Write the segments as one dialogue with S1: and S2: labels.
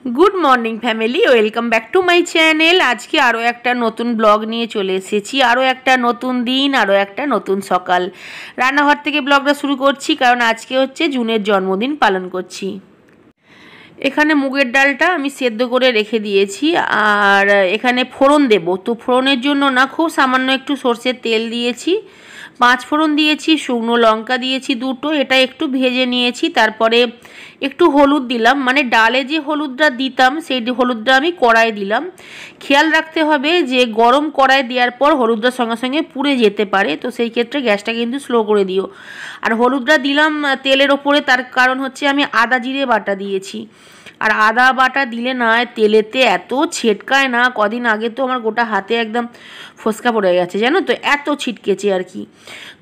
S1: Good morning family welcome back to my channel. आज के आरो एक नतून ब्लग निये चले एसेछि। आरो एक नतून दिन, आरो एक नतून सकाल। रान्नाघर थेके ब्लगटा शुरू करछि कारण आज के होच्छे जुनेर जन्मदिन पालन करछि। एखाने मुगेर डालटा आमी सेদ্ধ करे रेखे दिएछि और एखाने फोड़न देब। तो फोड़नेर जोन्नो ना खूब सामान्य एकटू सर्षेर तेल दिएछि, 5 फोड़न दिएछि, शुकनो लंका दिएछि दुटो, एटा एकटू भेजे निएछि। तारपरे एकटू हलुद दिलाम, माने डाले जे हलुदटा दिताम सेई हलुदटा आमी कड़ाई दिलाम। खेयाल राखते हबे जे गरम कड़ाई देওয়ার पर हलुदटा संगे संगे पुड़े जेते पारे, तो सेई क्षेत्रे ग्यासटा किन्तु स्लो करे दिओ। और हलुदटा दिलाम तेलेर ओपरे, तार कारण होच्छे आमी आदा जिरे बाटा दिएछि। और आदा बाटा दिले ना तेलेते एत छिटकाय ना, कदिन आगे तो आमार गोटा हाथे एकदम फसका पड़े गेछे जानो तो, एत छिटकेছে আর কি।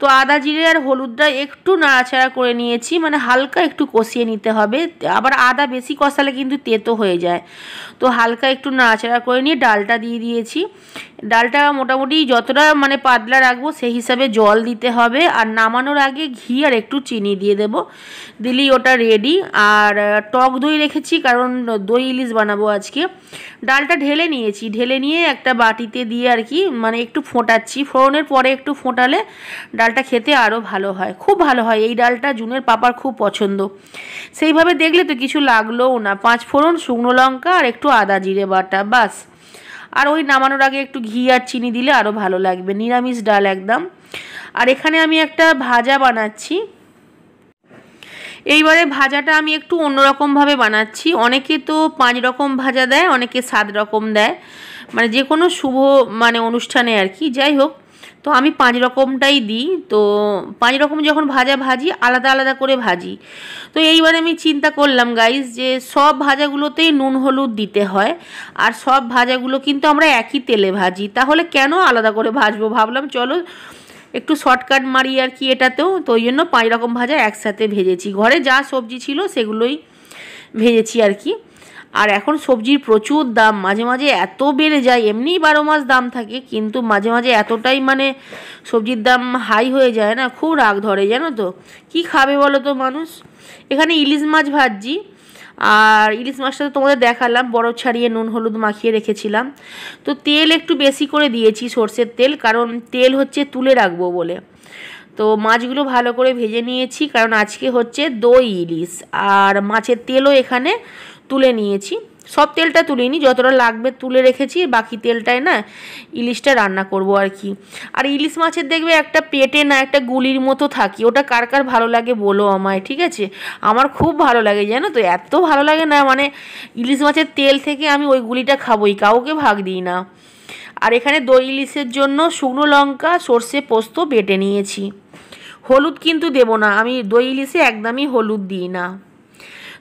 S1: तो आदा जिरे और हलुदटा एकटू नाড়াচাড়া করে নিয়েছি, মানে হালকা একটু কষিয়ে নিতে হবে। আবার আদা বেশি কষালে কিন্তু তেতো হয়ে যায়, তো হালকা একটু নাড়াচাড়া করে নিয়ে ডালটা দিয়ে দিয়েছি। ডালটা মোটামুটি যতটা মানে পাতলা রাখবো সেই হিসাবে জল দিতে হবে। আর নামানোর আগে ঘি আর একটু চিনি দিয়ে দেবো, দিলেই ওটা রেডি। আর টক দই রেখেছি কারণ দই ইলিশ বানাবো আজকে। ডালটা ঢেলে নিয়েছি, ঢেলে নিয়ে একটা বাটিতে দিয়ে আর কি মানে একটু ফোটাচ্ছি। ফোড়নের পরে একটু ফোটালে ডালটা খেতে আরও ভালো হয়, খুব ভালো হয়। এই ডালটা জুনের পাপার খুব পছন্দ। সেইভাবে দেখলে তো কিছু লাগলোও না, 5 ফোড়ন, শুকনো লঙ্কা আর একটু আদা জিরে বাটা, বাস। আর ওই নামানোর আগে একটু ঘি আর চিনি দিলে আরও ভালো লাগবে, নিরামিষ ডাল একদম। আর এখানে আমি একটা ভাজা বানাচ্ছি। এইবারে ভাজাটা আমি একটু অন্যরকমভাবে বানাচ্ছি। অনেকে তো 5 রকম ভাজা দেয়, অনেকে 7 রকম দেয়, মানে যে কোনো শুভ মানে অনুষ্ঠানে আর কি। যাই হোক, তো আমি 5 রকমটাই দিই। তো 5 রকম যখন ভাজা ভাজি আলাদা আলাদা করে ভাজি। তো এইবারে আমি চিন্তা করলাম গাইস যে সব ভাজাগুলোতেই নুন হলুদ দিতে হয়, আর সব ভাজাগুলো কিন্তু আমরা একই তেলে ভাজি, তাহলে কেন আলাদা করে ভাজবো। ভাবলাম চলো একটু শর্টকাট মারি আর কি এটাতেও। তো ওই জন্য 5 রকম ভাজা একসাথে ভেজেছি। ঘরে যা সবজি ছিল সেগুলোই ভেজেছি আর কি। আর এখন সবজির প্রচুর দাম, মাঝে মাঝে এত বেড়ে যায়। এমনিই 12 মাস দাম থাকে, কিন্তু মাঝে মাঝে এতটাই মানে সবজির দাম হাই হয়ে যায় না, খুব রাগ ধরে জানো তো। কি খাবে বলো তো মানুষ। এখানে ইলিশ মাছ ভাজছি, আর ইলিশ মাছটা তো তোমাদের দেখালাম, বরফ ছাড়িয়ে নুন হলুদ মাখিয়ে রেখেছিলাম। তো তেল একটু বেশি করে দিয়েছি, সর্ষের তেল, কারণ তেল হচ্ছে তুলে রাখবো বলে। তো মাছগুলো ভালো করে ভেজে নিয়েছি, কারণ আজকে হচ্ছে দই ইলিশ। আর মাছের তেলও এখানে তুলে নিয়েছি, সব তেলটা তুলিনি, যতটা লাগবে তুলে রেখেছি, বাকি তেলটায় না ইলিশটা রান্না করব আর কি। আর ইলিশ মাছের দেখবে একটা পেটে না একটা গুলির মতো থাকি, ওটা কার কার ভালো লাগে বলো আমায়, ঠিক আছে। আমার খুব ভালো লাগে জানো তো, এত ভালো লাগে না মানে ইলিশ মাছের তেল থেকে আমি ওই গুলিটা খাবোই, কাউকে ভাগ দিই না। আর এখানে দই ইলিশের জন্য শুকনো লঙ্কা সর্ষে পোস্ত বেটে নিয়েছি। হলুদ কিন্তু দেবো না, আমি দই ইলিশে একদমই হলুদ দিই না।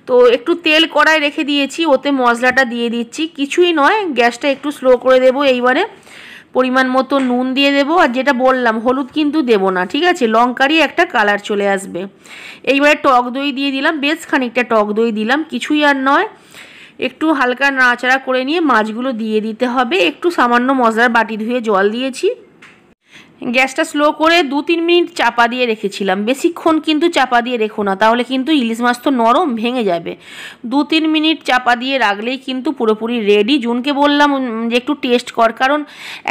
S1: তো একটু তেল কড়াই রেখে দিয়েছি, ওতে মশলাটা দিয়ে দিচ্ছি। কিছুই নয়, গ্যাসটা একটু স্লো করে দেবো। এইবারে পরিমাণ মতো নুন দিয়ে দেবো, আর যেটা বললাম হলুদ কিন্তু দেবো না, ঠিক আছে, লঙ্কারই একটা কালার চলে আসবে। এইবারে টক দই দিয়ে দিলাম, বেশ খানিকটা টক দই দিলাম, কিছুই আর নয়। একটু হালকা নাড়াচাড়া করে নিয়ে মাছগুলো দিয়ে দিতে হবে। একটু সামান্য মশলার বাটি ধুয়ে জল দিয়েছি। গ্যাসটা স্লো করে 2-3 মিনিট চাপা দিয়ে রেখেছিলাম। বেশিক্ষণ কিন্তু চাপা দিয়ে রেখো না, তাহলে কিন্তু ইলিশ মাছ তো নরম ভেঙে যাবে। 2-3 মিনিট চাপা দিয়ে রাখলেই কিন্তু পুরোপুরি রেডি। জুনকে বললাম যে একটু টেস্ট কর, কারণ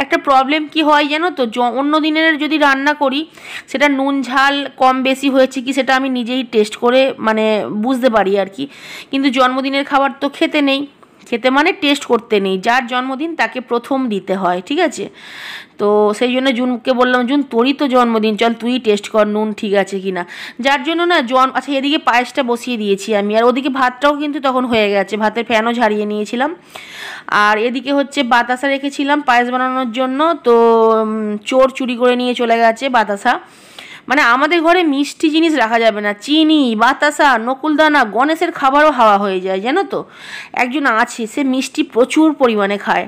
S1: একটা প্রবলেম কি হয় জানো তো, অন্য দিনের যদি রান্না করি সেটা নুন ঝাল কম বেশি হয়েছে কি সেটা আমি নিজেই টেস্ট করে মানে বুঝতে পারি আর কি। কিন্তু জন্মদিনের খাবার তো খেতে নেই, খেতে মানে টেস্ট করতে নেই, যার জন্মদিন তাকে প্রথম দিতে হয়, ঠিক আছে। তো সেই জন্য জুনকে বললাম, জুন তোরই তো জন্মদিন, চল তুই টেস্ট কর নুন ঠিক আছে কি না। যার জন্য না আচ্ছা এদিকে পায়েসটা বসিয়ে দিয়েছি আমি, আর ওদিকে ভাতটাও কিন্তু তখন হয়ে গেছে, ভাতের ফ্যানও ঝাড়িয়ে নিয়েছিলাম। আর এদিকে হচ্ছে বাতাসা রেখেছিলাম পায়েস বানানোর জন্য। তো চোর চুরি করে নিয়ে চলে গেছে বাতাসা। মানে আমাদের ঘরে মিষ্টি জিনিস রাখা যাবে না, চিনি বাতাসা নকুলদানা গণেশের খাবারও হাওয়া হয়ে যায় জানো তো। একজন আছে সে মিষ্টি প্রচুর পরিমাণে খায়,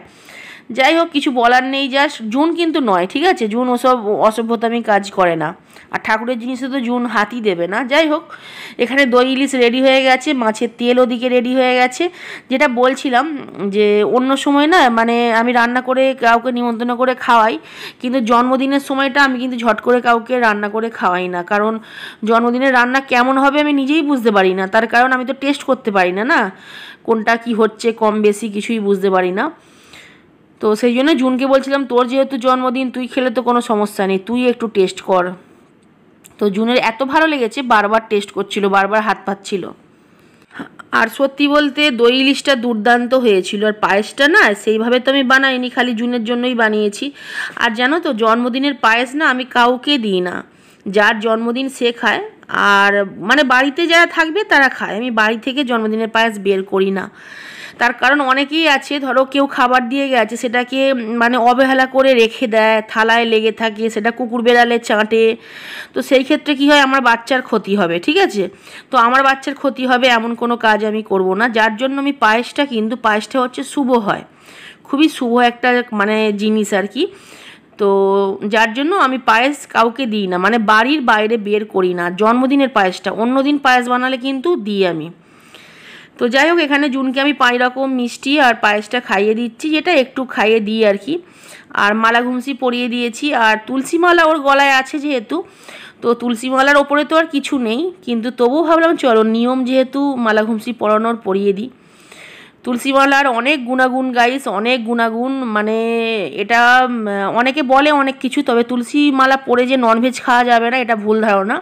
S1: যাই হোক, কিছু বলার নেই। জাস্ট জুন কিন্তু নয়, ঠিক আছে? জুন ওসব অসভ্যতামি কাজ করে না, আর ঠাকুরের জিনিসে তো জুন হাতই দেবে না। যাই হোক, এখানে দই ইলিশ রেডি হয়ে গেছে, মাছের তেল ওদিকে রেডি হয়ে গেছে। যেটা বলছিলাম যে অন্য সময় না মানে আমি রান্না করে কাউকে নিমন্ত্রণ করে খাওয়াই, কিন্তু জন্মদিনের সময়টা আমি কিন্তু ঝট করে কাউকে রান্না করে খাওয়াই না, কারণ জন্মদিনের রান্না কেমন হবে আমি নিজেই বুঝতে পারি না। তার কারণ আমি তো টেস্ট করতে পারি না, না কোনটা কি হচ্ছে কম বেশি কিছুই বুঝতে পারি না। তো সেই জন্য জুনকে বলছিলাম তোর যেহেতু জন্মদিন, তুই খেলে তো কোনো সমস্যা নেই, তুই একটু টেস্ট কর। তো জুনের এত ভালো লেগেছে, বারবার টেস্ট করছিল, বারবার হাত পাচ্ছিল। আর সত্যি বলতে দই ইলিশটা দুর্দান্ত হয়েছিল, আর পায়েসটা না সেইভাবে তো আমি বানাইনি, খালি জুনের জন্যই বানিয়েছি। আর জানো তো, জন্মদিনের পায়েস না আমি কাউকে দিই না, যার জন্মদিন সে খায়, আর মানে বাড়িতে যারা থাকবে তারা খায়। আমি বাড়ি থেকে জন্মদিনের পায়েস বের করি না। তার কারণ অনেকেই আছে, ধরো কেউ খাবার দিয়ে গেছে, সেটাকে মানে অবহেলা করে রেখে দেয়, থালায় লেগে থাকে, সেটা কুকুর বেড়ালে চাটে। তো সেই ক্ষেত্রে কি হয়, আমার বাচ্চার ক্ষতি হবে, ঠিক আছে? তো আমার বাচ্চার ক্ষতি হবে এমন কোনো কাজ আমি করব না, যার জন্য আমি পায়েসটা, কিন্তু পায়েসটা হচ্ছে শুভ হয়, খুবই শুভ একটা মানে জিনিস আর কি। তো যার জন্য আমি পায়েস কাউকে দিই না, মানে বাড়ির বাইরে বের করি না জন্মদিনের পায়েসটা। অন্য দিন পায়েস বানালে কিন্তু দিই আমি। তো যাই হোক, এখানে জুনকে আমি 5 রকম মিষ্টি আর পায়েসটা খাইয়ে দিচ্ছি, যেটা একটু খাইয়ে দিই আর কি। আর মালা ঘুমসি পরিয়ে দিয়েছি, আর তুলসী মালা ওর গলায় আছে যেহেতু, তো তুলসী মালার ওপরে তো আর কিছু নেই, কিন্তু তবুও ভাবলাম চলো নিয়ম যেহেতু মালা ঘুমসি পরানোর পরিয়ে দিই। তুলসী মালার অনেক গুণাগুণ গাইস, অনেক গুণাগুণ, মানে এটা অনেকে বলে অনেক কিছু, তবে তুলসী মালা পরে যে ননভেজ খাওয়া যাবে না এটা ভুল ধারণা,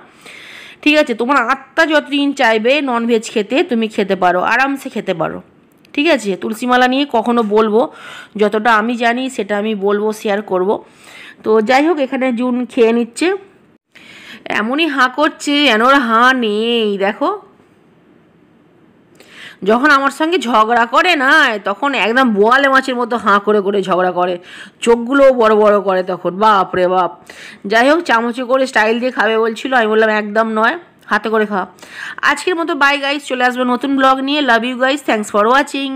S1: ঠিক আছে? তোমার আত্মা যতদিন চাইবে ননভেজ খেতে তুমি খেতে পারো, আরামসে খেতে পারো, ঠিক আছে? তুলসীমালা নিয়ে কখনো বলবো, যতটা আমি জানি সেটা আমি বলবো, শেয়ার করব। তো যাই হোক, এখানে জুন খেয়ে নিচ্ছে, এমনই হাঁ করছে যেন ওর হাঁ নেই। দেখো, যখন আমার সঙ্গে ঝগড়া করে না, তখন একদম বোয়ালে মাছের মতো হাঁ করে করে ঝগড়া করে, চোখগুলোও বড় বড় করে তখন, বাপ রে বাপ। যাই হোক, চামচে করে স্টাইল দিয়ে খাবে বলছিল, আমি বললাম একদম নয়, হাতে করে খা। আজকের মতো বাই গাইস, চলে আসবে নতুন ব্লগ নিয়ে। Love you guys, thanks for watching.